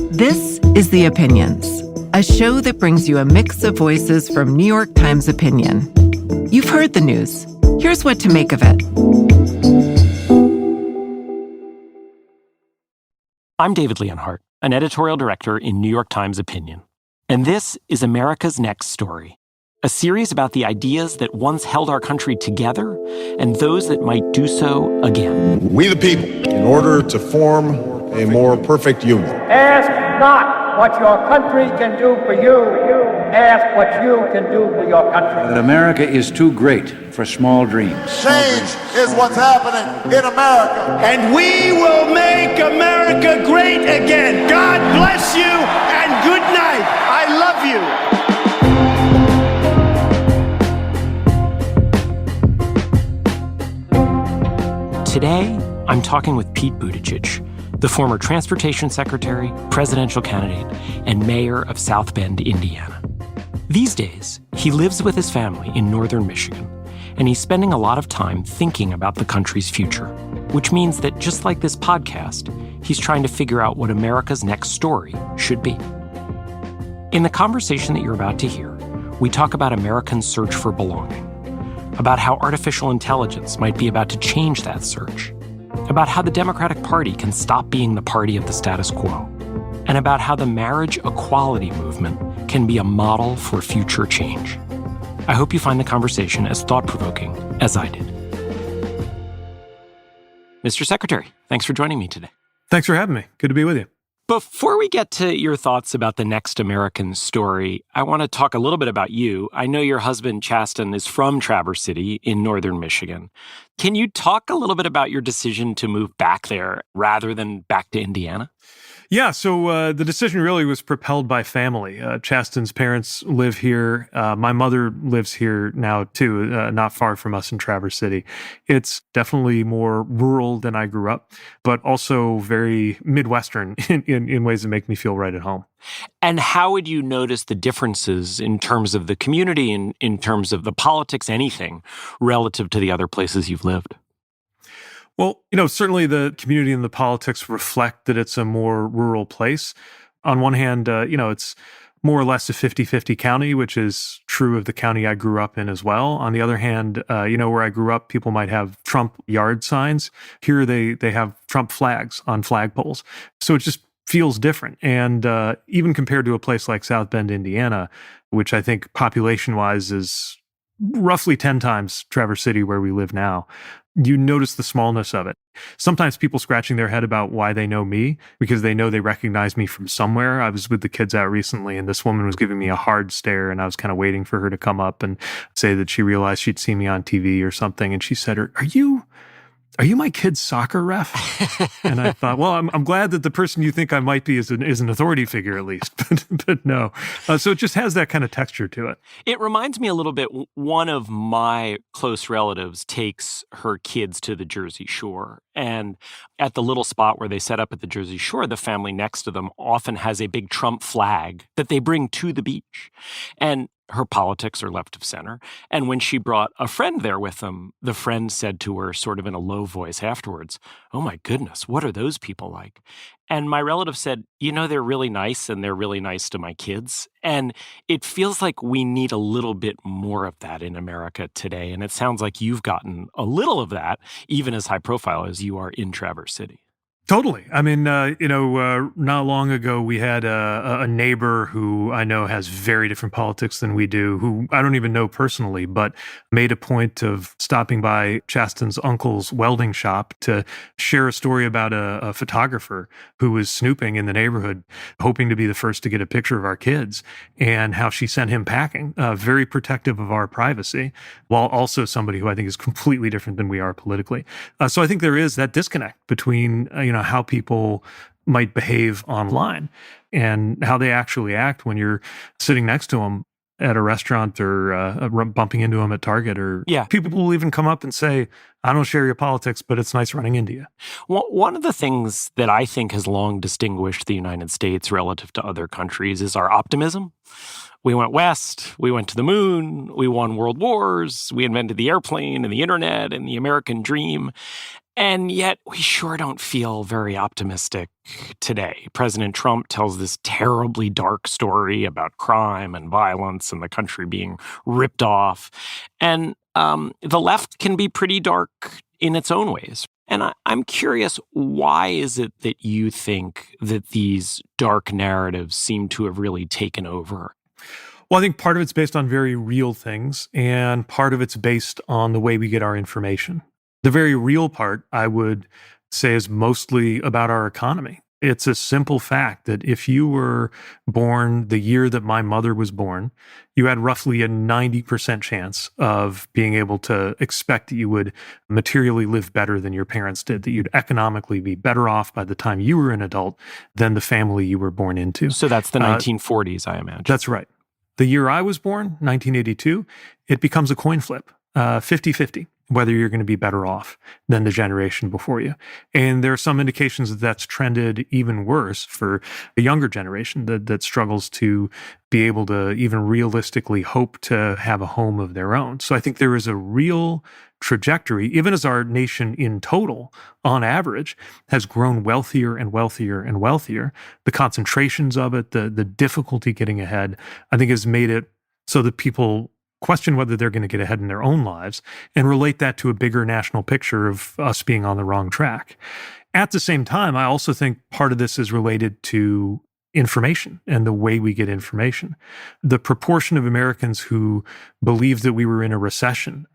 This is The Opinions, a show that brings you a mix of voices from New York Times Opinion. You've heard the news. Here's what to make of it. I'm David Leonhardt, an editorial director in New York Times Opinion. And this is America's Next Story, a series about the ideas that once held our country together and those that might do so again. We the people, in order to form a more perfect union. Ask not what your country can do for you. Ask what you can do for your country. That America is too great for small dreams. Change is what's happening in America. And we will make America great again. God bless you and good night. I love you. Today, I'm talking with Pete Buttigieg, the former transportation secretary, presidential candidate, and mayor of South Bend, Indiana. These days, he lives with his family in northern Michigan, and he's spending a lot of time thinking about the country's future, which means that just like this podcast, he's trying to figure out what America's next story should be. In the conversation that you're about to hear, we talk about Americans' search for belonging, about how artificial intelligence might be about to change that search, about how the Democratic Party can stop being the party of the status quo, and about how the marriage equality movement can be a model for future change. I hope you find the conversation as thought-provoking as I did. Mr. Secretary, thanks for joining me today. Thanks for having me. Good to be with you. Before we get to your thoughts about the next American story, I want to talk a little bit about you. I know your husband, Chasten, is from Traverse City in northern Michigan. Can you talk a little bit about your decision to move back there rather than back to Indiana? Yeah, so the decision really was propelled by family. Chasten's parents live here. My mother lives here now, too, not far from us in Traverse City. It's definitely more rural than I grew up, but also very Midwestern in ways that make me feel right at home. And how would you notice the differences in terms of the community, in terms of the politics, anything, relative to the other places you've lived? Well, certainly the community and the politics reflect that it's a more rural place. On one hand, it's more or less a 50-50 county, which is true of the county I grew up in as well. On the other hand, where I grew up, people might have Trump yard signs. Here they have Trump flags on flagpoles. So it just feels different. And even compared to a place like South Bend, Indiana, which I think population-wise is roughly 10 times Traverse City where we live now, you notice the smallness of it. Sometimes people scratching their head about why they know me because they know they recognize me from somewhere. I was with the kids out recently and this woman was giving me a hard stare and I was kind of waiting for her to come up and say that she realized she'd seen me on TV or something. And she said, Are you my kid's soccer ref? And I thought, well, I'm glad that the person you think I might be is an authority figure at least, but no. So it just has that kind of texture to it. It reminds me a little bit, one of my close relatives takes her kids to the Jersey Shore. And at the little spot where they set up at the Jersey Shore, the family next to them often has a big Trump flag that they bring to the beach. And her politics are left of center. And when she brought a friend there with them, the friend said to her sort of in a low voice afterwards, "Oh my goodness, what are those people like?" And my relative said, they're really nice and they're really nice to my kids. And it feels like we need a little bit more of that in America today. And it sounds like you've gotten a little of that, even as high profile as you are in Traverse City. Totally. I mean, not long ago, we had a neighbor who I know has very different politics than we do, who I don't even know personally, but made a point of stopping by Chasten's uncle's welding shop to share a story about a photographer who was snooping in the neighborhood, hoping to be the first to get a picture of our kids, and how she sent him packing, very protective of our privacy, while also somebody who I think is completely different than we are politically. So I think there is that disconnect between, how people might behave online and how they actually act when you're sitting next to them at a restaurant or bumping into them at Target. Or people will even come up and say, "I don't share your politics, but it's nice running into you." Well, one of the things that I think has long distinguished the United States relative to other countries is our optimism. We went west, we went to the moon, we won world wars, we invented the airplane and the internet and the American dream. And yet, we sure don't feel very optimistic today. President Trump tells this terribly dark story about crime and violence and the country being ripped off. And the left can be pretty dark in its own ways. And I'm curious, why is it that you think that these dark narratives seem to have really taken over? Well, I think part of it's based on very real things, and part of it's based on the way we get our information. The very real part, I would say, is mostly about our economy. It's a simple fact that if you were born the year that my mother was born, you had roughly a 90% chance of being able to expect that you would materially live better than your parents did, that you'd economically be better off by the time you were an adult than the family you were born into. So that's the 1940s, I imagine. That's right. The year I was born, 1982, it becomes a coin flip, 50-50. Whether you're going to be better off than the generation before you. And there are some indications that that's trended even worse for a younger generation that struggles to be able to even realistically hope to have a home of their own. So I think there is a real trajectory, even as our nation in total, on average, has grown wealthier and wealthier and wealthier. The concentrations of it, the difficulty getting ahead, I think has made it so that people question whether they're going to get ahead in their own lives and relate that to a bigger national picture of us being on the wrong track. At the same time, I also think part of this is related to information and the way we get information. The proportion of Americans who believe that we were in a recession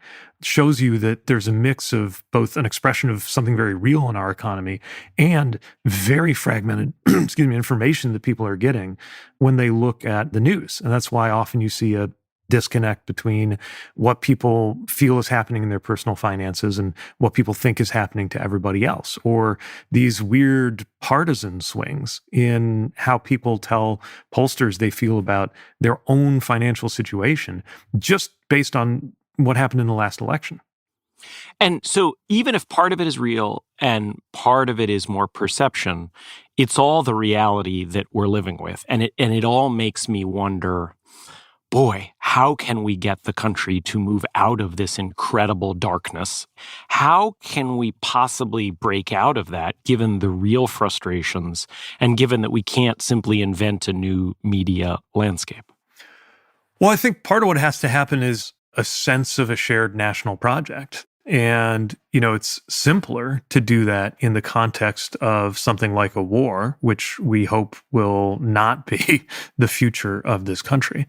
shows you that there's a mix of both an expression of something very real in our economy and very fragmented information that people are getting when they look at the news. And that's why often you see a disconnect between what people feel is happening in their personal finances and what people think is happening to everybody else, or these weird partisan swings in how people tell pollsters they feel about their own financial situation just based on what happened in the last election. And so even if part of it is real and part of it is more perception, it's all the reality that we're living with. And it all makes me wonder, boy, how can we get the country to move out of this incredible darkness? How can we possibly break out of that, given the real frustrations and given that we can't simply invent a new media landscape? Well, I think part of what has to happen is a sense of a shared national project. And, it's simpler to do that in the context of something like a war, which we hope will not be the future of this country.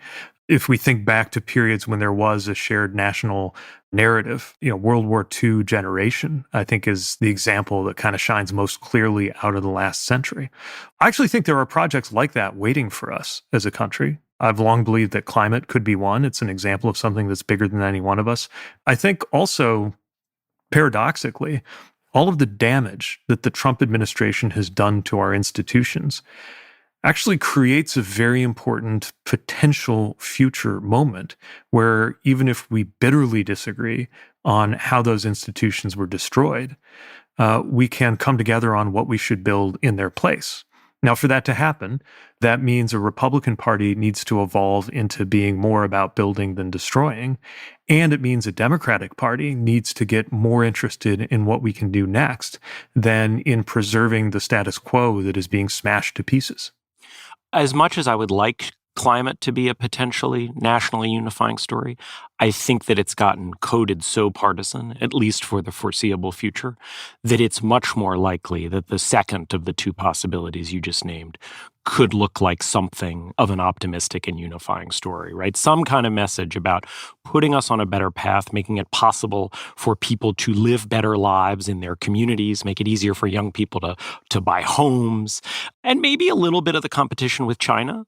If we think back to periods when there was a shared national narrative, World War II generation, I think is the example that kind of shines most clearly out of the last century. I actually think there are projects like that waiting for us as a country. I've long believed that climate could be one. It's an example of something that's bigger than any one of us. I think also, paradoxically, all of the damage that the Trump administration has done to our institutions actually creates a very important potential future moment where even if we bitterly disagree on how those institutions were destroyed, we can come together on what we should build in their place. Now, for that to happen, that means a Republican Party needs to evolve into being more about building than destroying. And it means a Democratic Party needs to get more interested in what we can do next than in preserving the status quo that is being smashed to pieces. As much as I would like climate to be a potentially nationally unifying story, I think that it's gotten coded so partisan, at least for the foreseeable future, that it's much more likely that the second of the two possibilities you just named could look like something of an optimistic and unifying story, right? Some kind of message about putting us on a better path, making it possible for people to live better lives in their communities, make it easier for young people to buy homes, and maybe a little bit of the competition with China.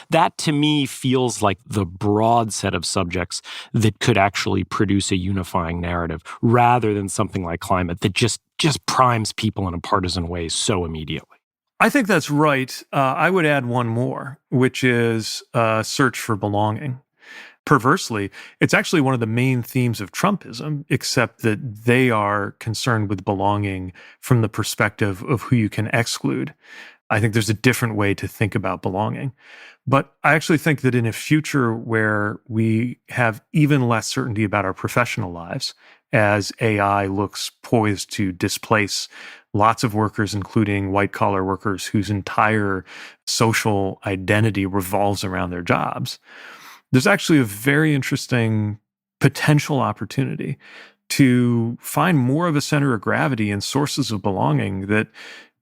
That to me feels like the broad set of subjects that could actually produce a unifying narrative rather than something like climate that just primes people in a partisan way so immediately. I think that's right. I would add one more, which is search for belonging. Perversely, it's actually one of the main themes of Trumpism, except that they are concerned with belonging from the perspective of who you can exclude. I think there's a different way to think about belonging. But I actually think that in a future where we have even less certainty about our professional lives as AI looks poised to displace lots of workers, including white-collar workers whose entire social identity revolves around their jobs. There's actually a very interesting potential opportunity to find more of a center of gravity and sources of belonging that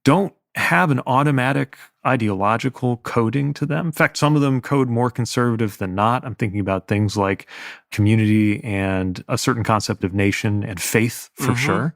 don't have an automatic ideological coding to them. In fact, some of them code more conservative than not. I'm thinking about things like community and a certain concept of nation and faith for sure,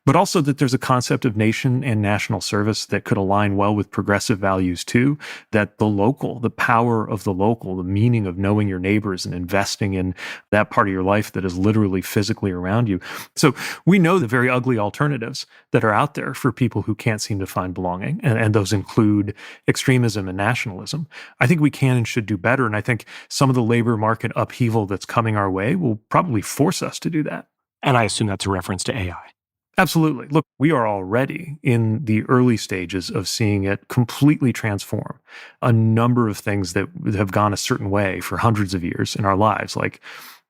but also that there's a concept of nation and national service that could align well with progressive values too, that the local, the power of the local, the meaning of knowing your neighbors and investing in that part of your life that is literally physically around you. So we know the very ugly alternatives that are out there for people who can't seem to find belonging, and those include extremism and nationalism. I think we can and should do better, and I think some of the labor market upheaval that's coming our way will probably force us to do that. And I assume that's a reference to AI. Absolutely. Look, we are already in the early stages of seeing it completely transform a number of things that have gone a certain way for hundreds of years in our lives, like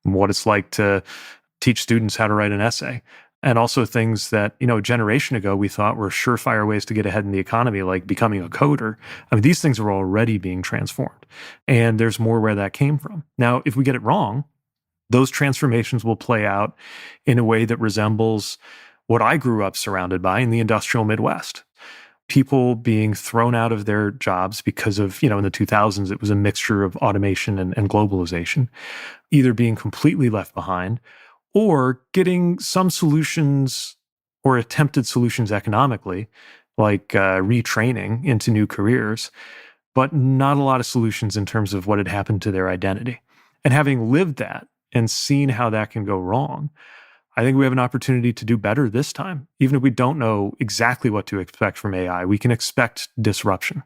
what it's like to teach students how to write an essay. And also things that, a generation ago we thought were surefire ways to get ahead in the economy, like becoming a coder. I mean, these things are already being transformed. And there's more where that came from. Now, if we get it wrong, those transformations will play out in a way that resembles what I grew up surrounded by in the industrial Midwest. People being thrown out of their jobs because of, in the 2000s, it was a mixture of automation and globalization, either being completely left behind or getting some solutions or attempted solutions economically, like retraining into new careers, but not a lot of solutions in terms of what had happened to their identity. And having lived that and seen how that can go wrong, I think we have an opportunity to do better this time. Even if we don't know exactly what to expect from AI, we can expect disruption.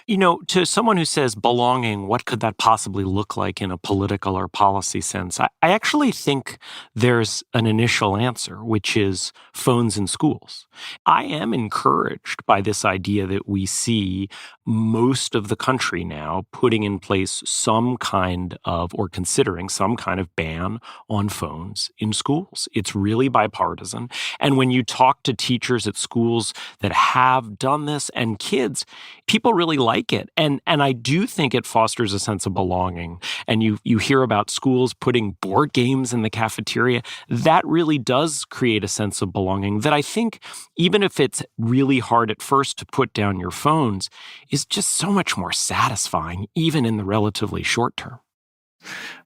To someone who says belonging, what could that possibly look like in a political or policy sense? I actually think there's an initial answer, which is phones in schools. I am encouraged by this idea that we see most of the country now putting in place some kind of, or considering some kind of ban on phones in schools. It's really bipartisan. And when you talk to teachers at schools that have done this and kids, people really like it. And I do think it fosters a sense of belonging. And you hear about schools putting board games in the cafeteria. That really does create a sense of belonging that I think, even if it's really hard at first to put down your phones, is just so much more satisfying, even in the relatively short term.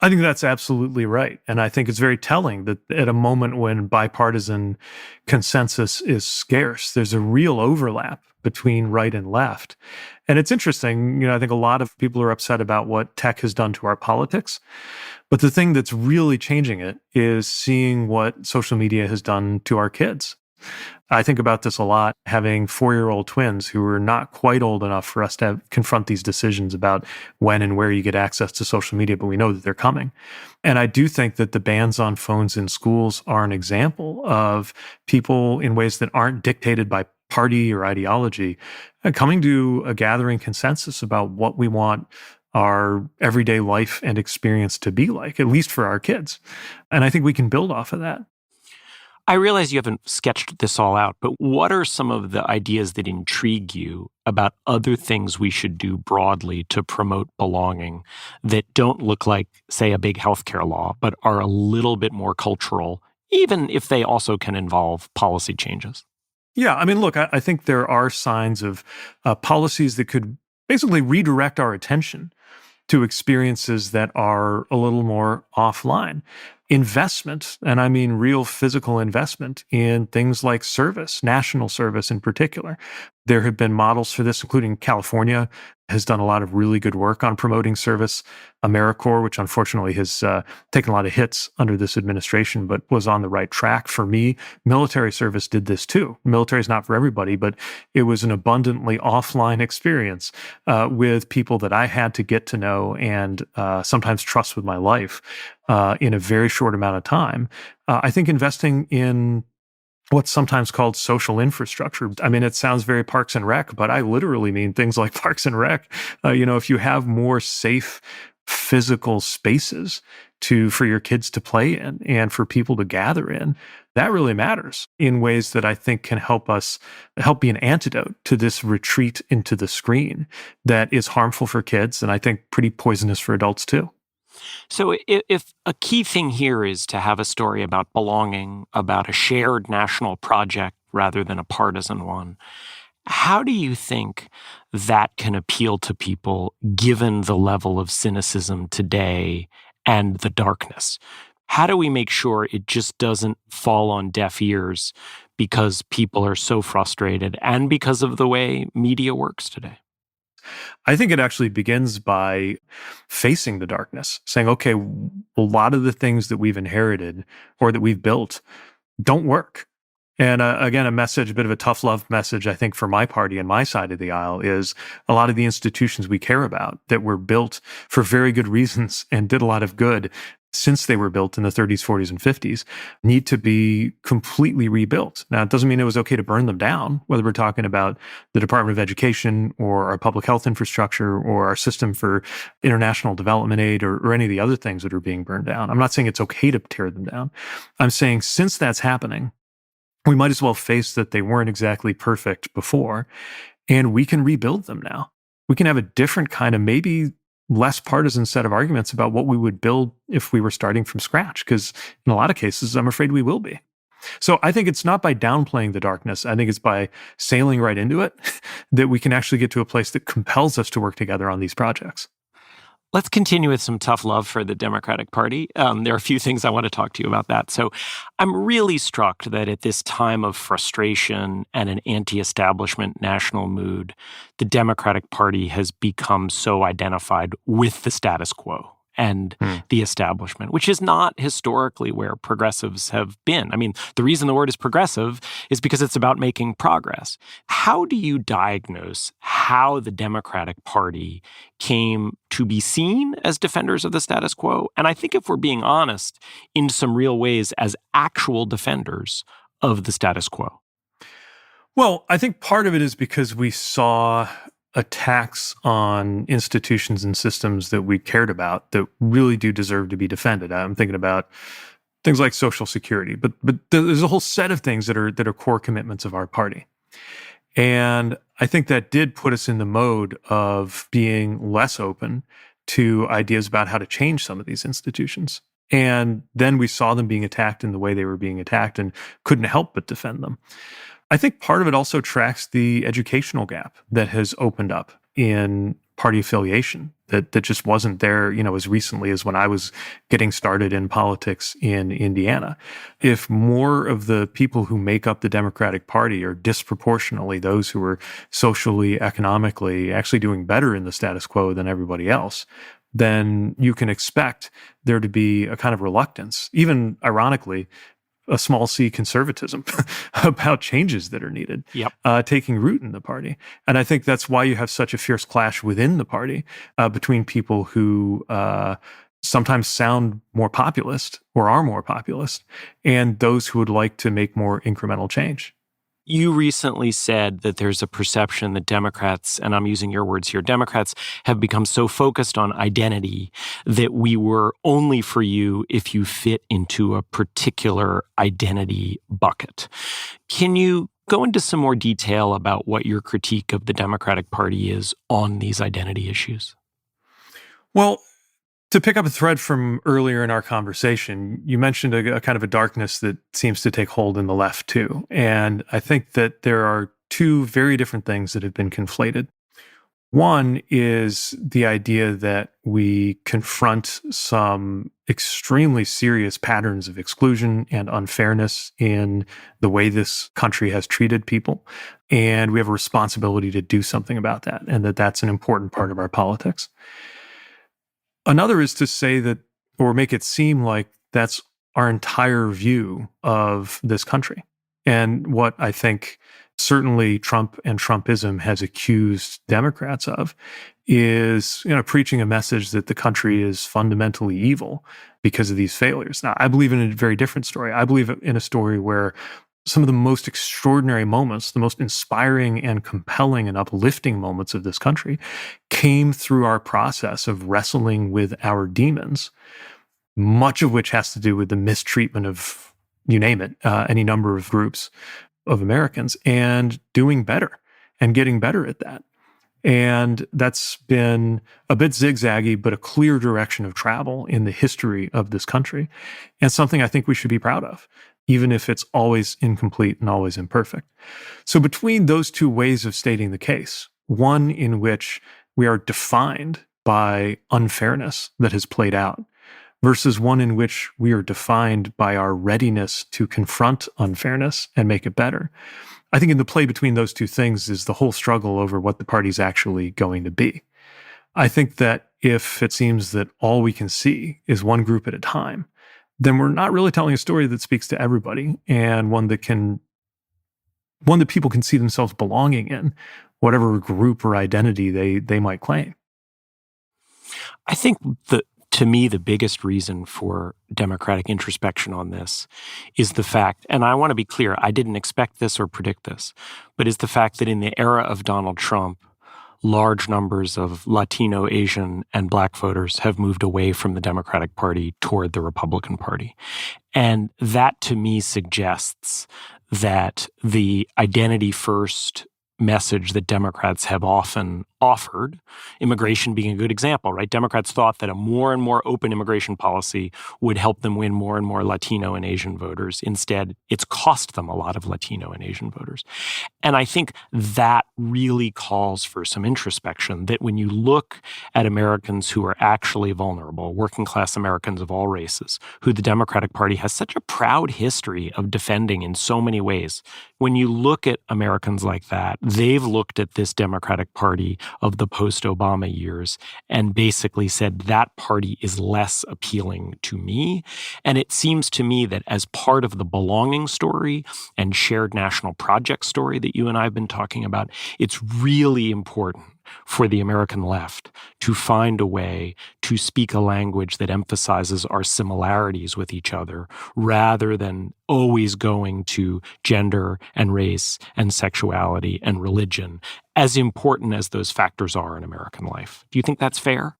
I think that's absolutely right. And I think it's very telling that at a moment when bipartisan consensus is scarce, there's a real overlap between right and left. And it's interesting, I think a lot of people are upset about what tech has done to our politics. But the thing that's really changing it is seeing what social media has done to our kids. I think about this a lot, having 4-year-old twins who are not quite old enough for us to confront these decisions about when and where you get access to social media, but we know that they're coming. And I do think that the bans on phones in schools are an example of people in ways that aren't dictated by party or ideology, coming to a gathering consensus about what we want our everyday life and experience to be like, at least for our kids. And I think we can build off of that. I realize you haven't sketched this all out, but what are some of the ideas that intrigue you about other things we should do broadly to promote belonging that don't look like, say, a big healthcare law, but are a little bit more cultural, even if they also can involve policy changes? Yeah, I mean, look, I think there are signs of policies that could basically redirect our attention to experiences that are a little more offline. Investment, and I mean real physical investment in things like service, national service in particular. There have been models for this, including California has done a lot of really good work on promoting service. AmeriCorps, which unfortunately has taken a lot of hits under this administration, but was on the right track. For me, military service did this too. Military is not for everybody, but it was an abundantly offline experience with people that I had to get to know and sometimes trust with my life in a very short amount of time. I think investing in what's sometimes called social infrastructure. I mean, it sounds very Parks and Rec, but I literally mean things like Parks and Rec. If you have more safe physical spaces for your kids to play in and for people to gather in. That really matters in ways that I think can help be an antidote to this retreat into the screen that is harmful for kids and I think pretty poisonous for adults too. So, if a key thing here is to have a story about belonging, about a shared national project rather than a partisan one, how do you think that can appeal to people given the level of cynicism today and the darkness? How do we make sure it just doesn't fall on deaf ears because people are so frustrated and because of the way media works today? I think it actually begins by facing the darkness, saying, okay, a lot of the things that we've inherited or that we've built don't work. And again, a bit of a tough love message, I think, for my party and my side of the aisle is a lot of the institutions we care about that were built for very good reasons and did a lot of good since they were built in the 30s, 40s, and 50s need to be completely rebuilt. Now, it doesn't mean it was okay to burn them down, whether we're talking about the Department of Education or our public health infrastructure or our system for international development aid or any of the other things that are being burned down. I'm not saying it's okay to tear them down. I'm saying since that's happening, we might as well face that they weren't exactly perfect before, and we can rebuild them now. We can have a different kind of maybe less partisan set of arguments about what we would build if we were starting from scratch, because in a lot of cases, I'm afraid we will be. So I think it's not by downplaying the darkness. I think it's by sailing right into it that we can actually get to a place that compels us to work together on these projects. Let's continue with some tough love for the Democratic Party. There are a few things I want to talk to you about that. So I'm really struck that at this time of frustration and an anti-establishment national mood, the Democratic Party has become so identified with the status quo and the establishment, which is not historically where progressives have been. I mean, the reason the word is progressive is because it's about making progress. How do you diagnose how the Democratic Party came to be seen as defenders of the status quo? And I think if we're being honest, in some real ways, as actual defenders of the status quo. Well, I think part of it is because we saw attacks on institutions and systems that we cared about that really do deserve to be defended. I'm thinking about things like Social Security, but there's a whole set of things that are core commitments of our party. And I think that did put us in the mode of being less open to ideas about how to change some of these institutions. And then we saw them being attacked in the way they were being attacked and couldn't help but defend them. I think part of it also tracks the educational gap that has opened up in party affiliation that just wasn't there, as recently as when I was getting started in politics in Indiana. If more of the people who make up the Democratic Party are disproportionately those who are socially, economically actually doing better in the status quo than everybody else, then you can expect there to be a kind of reluctance, even ironically, a small c conservatism about changes that are needed, taking root in the party. And I think that's why you have such a fierce clash within the party between people who sometimes sound more populist or are more populist and those who would like to make more incremental change. You recently said that there's a perception that Democrats, and I'm using your words here, Democrats have become so focused on identity that we were only for you if you fit into a particular identity bucket. Can you go into some more detail about what your critique of the Democratic Party is on these identity issues? Well, to pick up a thread from earlier in our conversation, you mentioned a kind of a darkness that seems to take hold in the left too. And I think that there are two very different things that have been conflated. One is the idea that we confront some extremely serious patterns of exclusion and unfairness in the way this country has treated people. And we have a responsibility to do something about that, and that's an important part of our politics. Another is to say that, or make it seem like that's our entire view of this country. And what I think certainly Trump and Trumpism has accused Democrats of is, preaching a message that the country is fundamentally evil because of these failures. Now, I believe in a very different story. I believe in a story where some of the most extraordinary moments, the most inspiring and compelling and uplifting moments of this country came through our process of wrestling with our demons much of which has to do with the mistreatment of, you name it, any number of groups of Americans, and doing better and getting better at that. And that's been a bit zigzaggy, but a clear direction of travel in the history of this country, and something I think we should be proud of, even if it's always incomplete and always imperfect. So between those two ways of stating the case, one in which we are defined by unfairness that has played out, versus one in which we are defined by our readiness to confront unfairness and make it better, I think in the play between those two things is the whole struggle over what the party's actually going to be. I think that if it seems that all we can see is one group at a time, then we're not really telling a story that speaks to everybody, and one that people can see themselves belonging in, whatever group or identity they might claim. I think to me, the biggest reason for Democratic introspection on this is the fact, and I want to be clear, I didn't expect this or predict this, but is the fact that in the era of Donald Trump, large numbers of Latino, Asian, and Black voters have moved away from the Democratic Party toward the Republican Party. And that, to me, suggests that the identity first message that Democrats have often offered, immigration being a good example, right? Democrats thought that a more and more open immigration policy would help them win more and more Latino and Asian voters. Instead, it's cost them a lot of Latino and Asian voters. And I think that really calls for some introspection, that when you look at Americans who are actually vulnerable, working class Americans of all races, who the Democratic Party has such a proud history of defending in so many ways, when you look at Americans like that, they've looked at this Democratic Party of the post-Obama years and basically said that party is less appealing to me. And it seems to me that as part of the belonging story and shared national project story that you and I have been talking about, it's really important for the American left to find a way to speak a language that emphasizes our similarities with each other rather than always going to gender and race and sexuality and religion, as important as those factors are in American life. Do you think that's fair?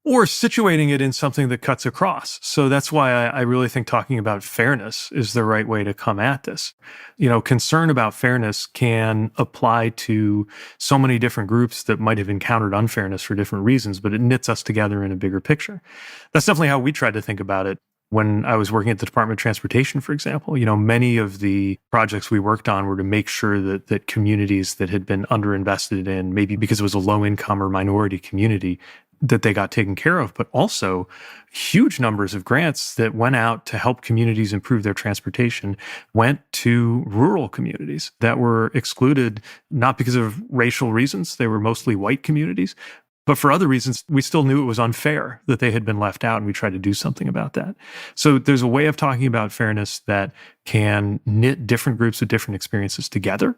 Or situating it in something that cuts across. So that's why I really think talking about fairness is the right way to come at this. Concern about fairness can apply to so many different groups that might have encountered unfairness for different reasons, but it knits us together in a bigger picture. That's definitely how we tried to think about it. When I was working at the Department of Transportation, for example, many of the projects we worked on were to make sure that communities that had been underinvested in, maybe because it was a low income or minority community, that they got taken care of, but also huge numbers of grants that went out to help communities improve their transportation went to rural communities that were excluded, not because of racial reasons. They were mostly white communities, but for other reasons. We still knew it was unfair that they had been left out, and we tried to do something about that. So there's a way of talking about fairness that can knit different groups with different experiences together.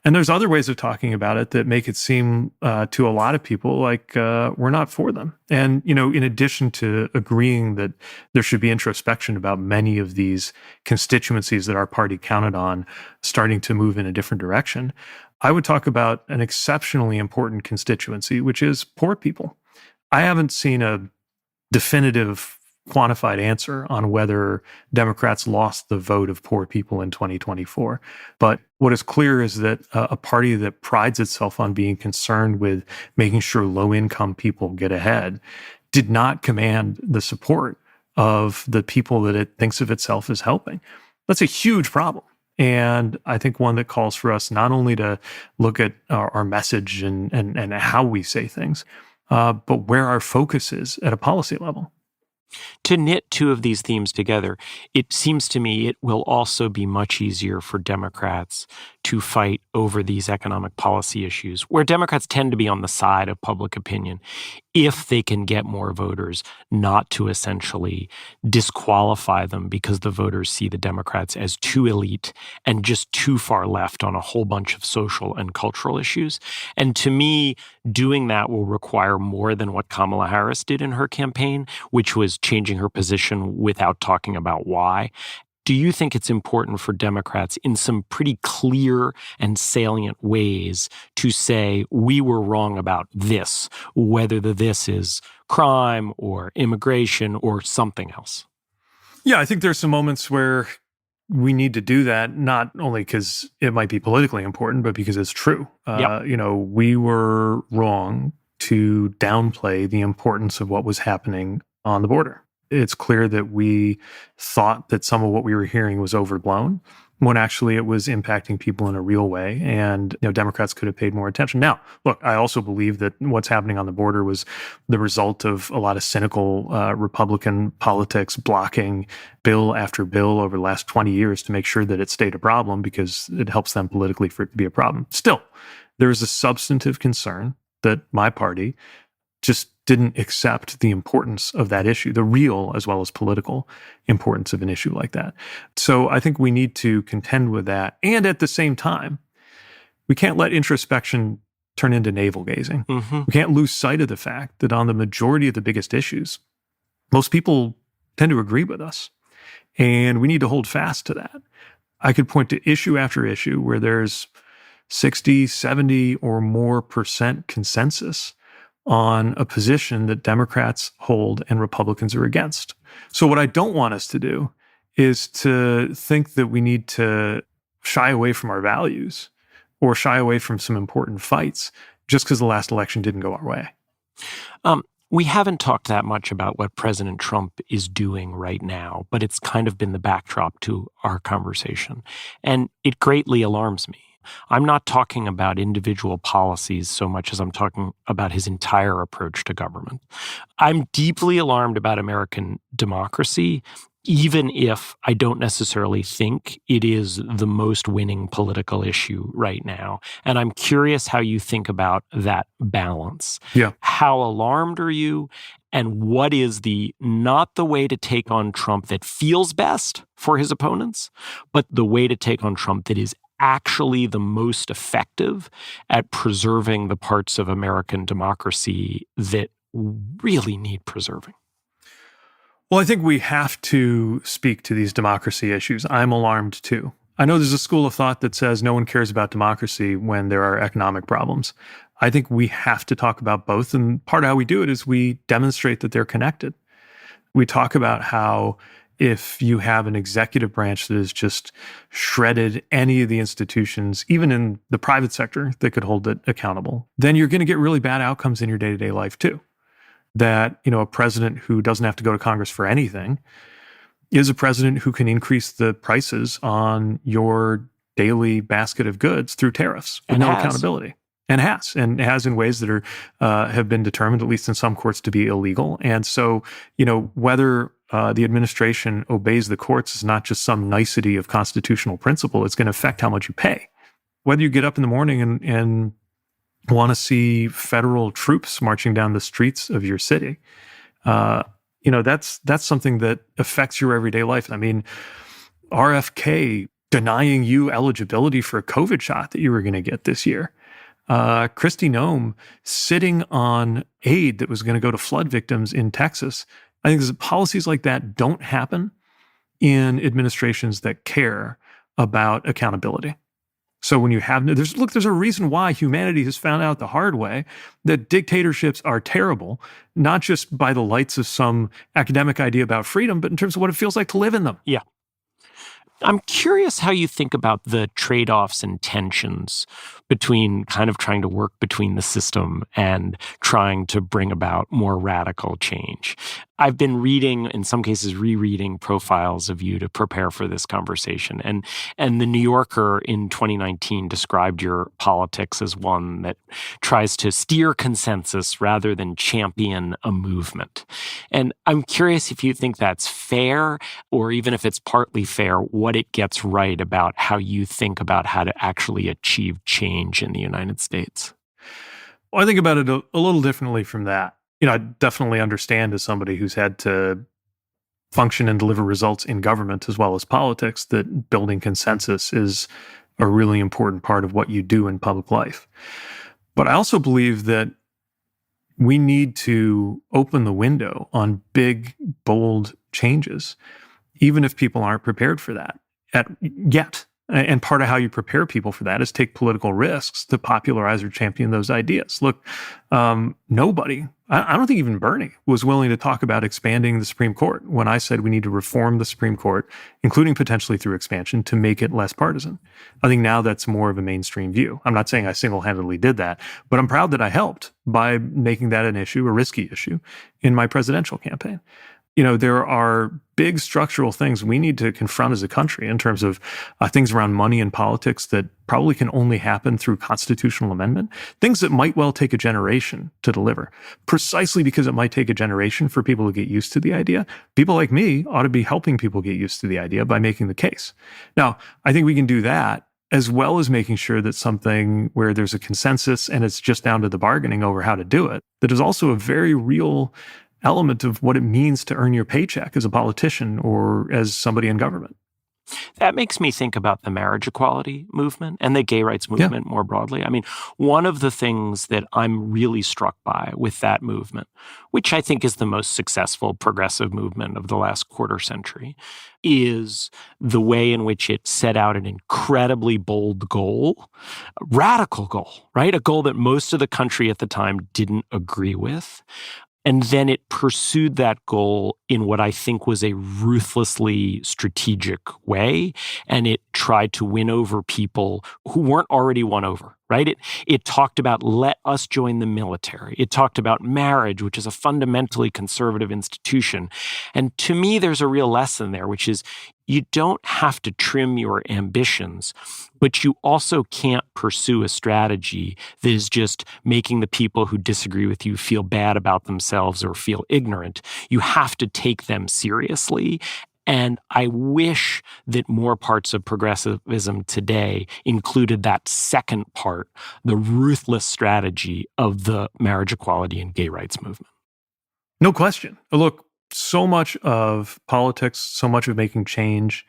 And there's other ways of talking about it that make it seem to a lot of people like we're not for them. And, in addition to agreeing that there should be introspection about many of these constituencies that our party counted on starting to move in a different direction, I would talk about an exceptionally important constituency, which is poor people. I haven't seen a definitive quantified answer on whether Democrats lost the vote of poor people in 2024. But what is clear is that a party that prides itself on being concerned with making sure low-income people get ahead did not command the support of the people that it thinks of itself as helping. That's a huge problem. And I think one that calls for us not only to look at our message and how we say things, but where our focus is at a policy level. To knit two of these themes together, it seems to me it will also be much easier for Democrats to fight over these economic policy issues, where Democrats tend to be on the side of public opinion, if they can get more voters not to essentially disqualify them because the voters see the Democrats as too elite and just too far left on a whole bunch of social and cultural issues. And to me, doing that will require more than what Kamala Harris did in her campaign, which was changing her position without talking about why. Do you think it's important for Democrats in some pretty clear and salient ways to say, we were wrong about this, whether the this is crime or immigration or something else? Yeah, I think there's some moments where we need to do that, not only because it might be politically important, but because it's true. Yep. We were wrong to downplay the importance of what was happening on the border. It's clear that we thought that some of what we were hearing was overblown, when actually it was impacting people in a real way. And Democrats could have paid more attention. Now, look, I also believe that what's happening on the border was the result of a lot of cynical Republican politics blocking bill after bill over the last 20 years to make sure that it stayed a problem because it helps them politically for it to be a problem. Still, there is a substantive concern that my party just didn't accept the importance of that issue, the real as well as political importance of an issue like that. So I think we need to contend with that. And at the same time, we can't let introspection turn into navel gazing. Mm-hmm. We can't lose sight of the fact that on the majority of the biggest issues, most people tend to agree with us. And we need to hold fast to that. I could point to issue after issue where there's 60, 70 or more % consensus on a position that Democrats hold and Republicans are against. So what I don't want us to do is to think that we need to shy away from our values or shy away from some important fights just because the last election didn't go our way. We haven't talked that much about what President Trump is doing right now, but it's kind of been the backdrop to our conversation. And it greatly alarms me. I'm not talking about individual policies so much as I'm talking about his entire approach to government. I'm deeply alarmed about American democracy, even if I don't necessarily think it is the most winning political issue right now. And I'm curious how you think about that balance. Yeah. How alarmed are you? And what is not the way to take on Trump that feels best for his opponents, but the way to take on Trump that is actually the most effective at preserving the parts of American democracy that really need preserving? Well, I think we have to speak to these democracy issues. I'm alarmed too. I know there's a school of thought that says no one cares about democracy when there are economic problems. I think we have to talk about both. And part of how we do it is we demonstrate that they're connected. We talk about how if you have an executive branch that has just shredded any of the institutions, even in the private sector, that could hold it accountable, then you're going to get really bad outcomes in your day-to-day life too. That, a president who doesn't have to go to Congress for anything is a president who can increase the prices on your daily basket of goods through tariffs with no accountability. And has in ways that are have been determined, at least in some courts, to be illegal. And so, whether the administration obeys the courts is not just some nicety of constitutional principle. It's going to affect how much you pay. Whether you get up in the morning and want to see federal troops marching down the streets of your city, that's something that affects your everyday life. I mean, RFK denying you eligibility for a COVID shot that you were going to get this year. Kristi Noem sitting on aid that was going to go to flood victims in Texas. I think that policies like that don't happen in administrations that care about accountability. So when you have, there's a reason why humanity has found out the hard way that dictatorships are terrible, not just by the lights of some academic idea about freedom, but in terms of what it feels like to live in them. Yeah. I'm curious how you think about the trade-offs and tensions between kind of trying to work between the system and trying to bring about more radical change. I've been reading, in some cases rereading, profiles of you to prepare for this conversation. And the New Yorker in 2019 described your politics as one that tries to steer consensus rather than champion a movement. And I'm curious if you think that's fair, or even if it's partly fair, what it gets right about how you think about how to actually achieve change in the United States. Well, I think about it a little differently from that. I definitely understand, as somebody who's had to function and deliver results in government as well as politics, that building consensus is a really important part of what you do in public life. But I also believe that we need to open the window on big, bold changes, even if people aren't prepared for that yet. And part of how you prepare people for that is take political risks to popularize or champion those ideas. Look, nobody, I don't think even Bernie was willing to talk about expanding the Supreme Court when I said we need to reform the Supreme Court, including potentially through expansion, to make it less partisan. I think now that's more of a mainstream view. I'm not saying I single-handedly did that, but I'm proud that I helped by making that an issue, a risky issue, in my presidential campaign. There are big structural things we need to confront as a country in terms of things around money and politics that probably can only happen through constitutional amendment, things that might well take a generation to deliver. Precisely because it might take a generation for people to get used to the idea, people like me ought to be helping people get used to the idea by making the case. Now, I think we can do that as well as making sure that something where there's a consensus and it's just down to the bargaining over how to do it, that is also a very real element of what it means to earn your paycheck as a politician or as somebody in government. That makes me think about the marriage equality movement and the gay rights movement more broadly. I mean, one of the things that I'm really struck by with that movement, which I think is the most successful progressive movement of the last quarter century, is the way in which it set out an incredibly bold goal, a radical goal, right? A goal that most of the country at the time didn't agree with. And then it pursued that goal in what I think was a ruthlessly strategic way. And it tried to win over people who weren't already won over, right? It talked about, let us join the military. It talked about marriage, which is a fundamentally conservative institution. And to me, there's a real lesson there, which is you don't have to trim your ambitions, but you also can't pursue a strategy that is just making the people who disagree with you feel bad about themselves or feel ignorant. You have to take them seriously. And I wish that more parts of progressivism today included that second part, the ruthless strategy of the marriage equality and gay rights movement. No question. Look, so much of politics, so much of making change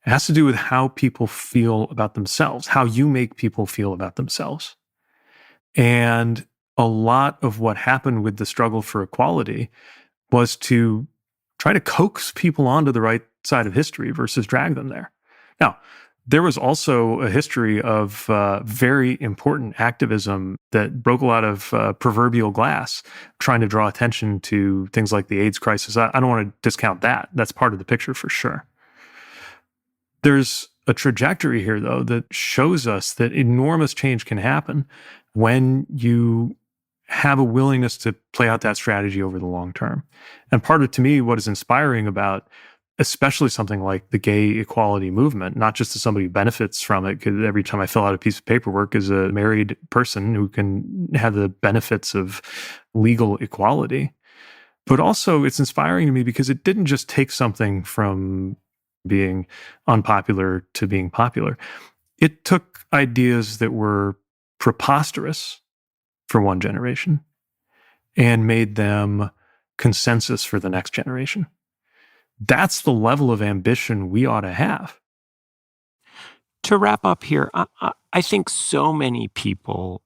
has to do with how people feel about themselves, how you make people feel about themselves. And a lot of what happened with the struggle for equality was to try to coax people onto the right side of history versus drag them there. Now, there was also a history of very important activism that broke a lot of proverbial glass, trying to draw attention to things like the AIDS crisis. I don't want to discount that. That's part of the picture for sure. There's a trajectory here, though, that shows us that enormous change can happen when you have a willingness to play out that strategy over the long term. And part of, to me, what is inspiring about especially something like the gay equality movement, not just as somebody who benefits from it, because every time I fill out a piece of paperwork as a married person who can have the benefits of legal equality, but also it's inspiring to me because it didn't just take something from being unpopular to being popular. It took ideas that were preposterous for one generation and made them consensus for the next generation. That's the level of ambition we ought to have. To wrap up here, I think so many people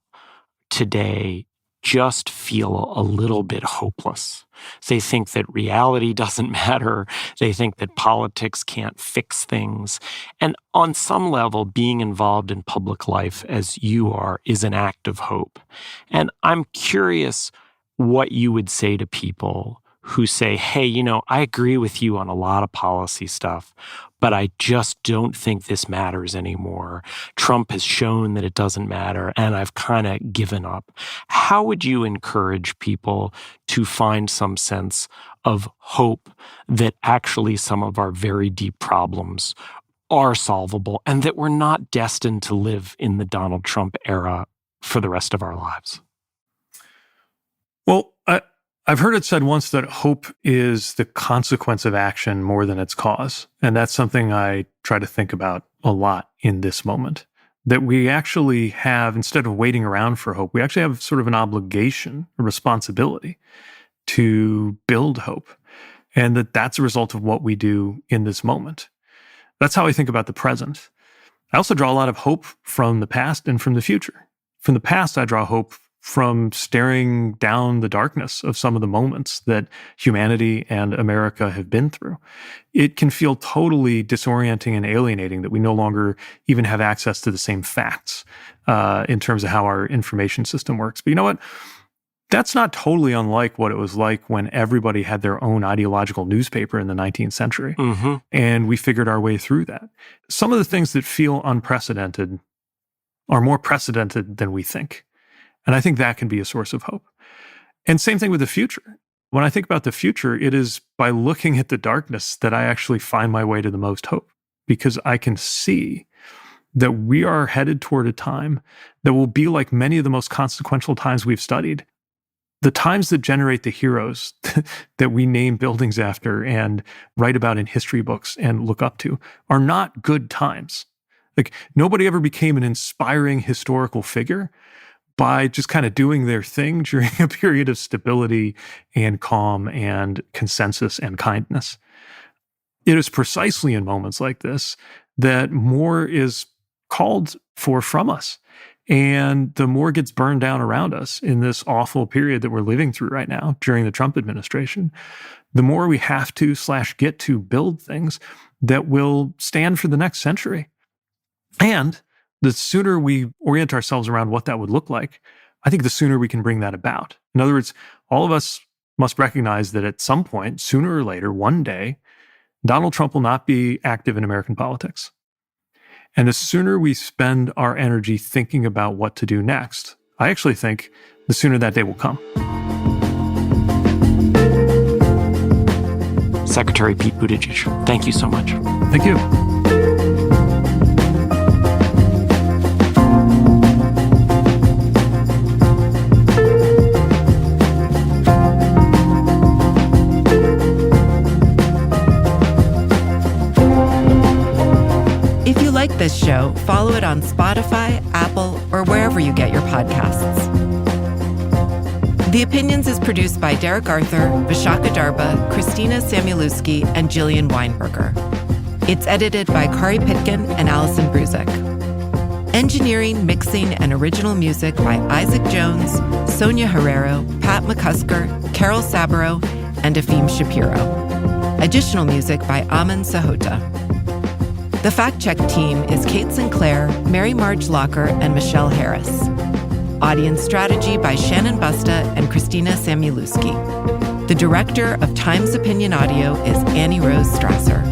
today just feel a little bit hopeless. They think that reality doesn't matter. They think that politics can't fix things. And on some level, being involved in public life as you are is an act of hope. And I'm curious what you would say to people who say, hey, I agree with you on a lot of policy stuff, but I just don't think this matters anymore. Trump has shown that it doesn't matter, and I've kind of given up. How would you encourage people to find some sense of hope that actually some of our very deep problems are solvable and that we're not destined to live in the Donald Trump era for the rest of our lives? Well, I've heard it said once that hope is the consequence of action more than its cause. And that's something I try to think about a lot in this moment. That we actually have, instead of waiting around for hope, we actually have sort of an obligation, a responsibility to build hope. And that's a result of what we do in this moment. That's how I think about the present. I also draw a lot of hope from the past and from the future. From the past, I draw hope from staring down the darkness of some of the moments that humanity and America have been through. It can feel totally disorienting and alienating that we no longer even have access to the same facts in terms of how our information system works. But you know what? That's not totally unlike what it was like when everybody had their own ideological newspaper in the 19th century. Mm-hmm. And we figured our way through that. Some of the things that feel unprecedented are more precedented than we think. And I think that can be a source of hope. And same thing with the future. When I think about the future, it is by looking at the darkness that I actually find my way to the most hope, because I can see that we are headed toward a time that will be like many of the most consequential times we've studied. The times that generate the heroes that we name buildings after and write about in history books and look up to are not good times. Like, nobody ever became an inspiring historical figure by just kind of doing their thing during a period of stability and calm and consensus and kindness. It is precisely in moments like this that more is called for from us. And the more gets burned down around us in this awful period that we're living through right now during the Trump administration, the more we have to / get to build things that will stand for the next century. And the sooner we orient ourselves around what that would look like, I think the sooner we can bring that about. In other words, all of us must recognize that at some point, sooner or later, one day, Donald Trump will not be active in American politics. And the sooner we spend our energy thinking about what to do next, I actually think the sooner that day will come. Secretary Pete Buttigieg, thank you so much. Thank you. If you like this show, follow it on Spotify, Apple, or wherever you get your podcasts. The Opinions is produced by Derek Arthur, Vishaka Darba, Christina Samuelewski, and Jillian Weinberger. It's edited by Kari Pitkin and Allison Bruzik. Engineering, mixing, and original music by Isaac Jones, Sonia Herrero, Pat McCusker, Carol Saburo, and Afim Shapiro. Additional music by Aman Sahota. The fact-check team is Kate Sinclair, Mary Marge Locker, and Michelle Harris. Audience strategy by Shannon Busta and Christina Samuelewski. The director of Times Opinion Audio is Annie Rose Strasser.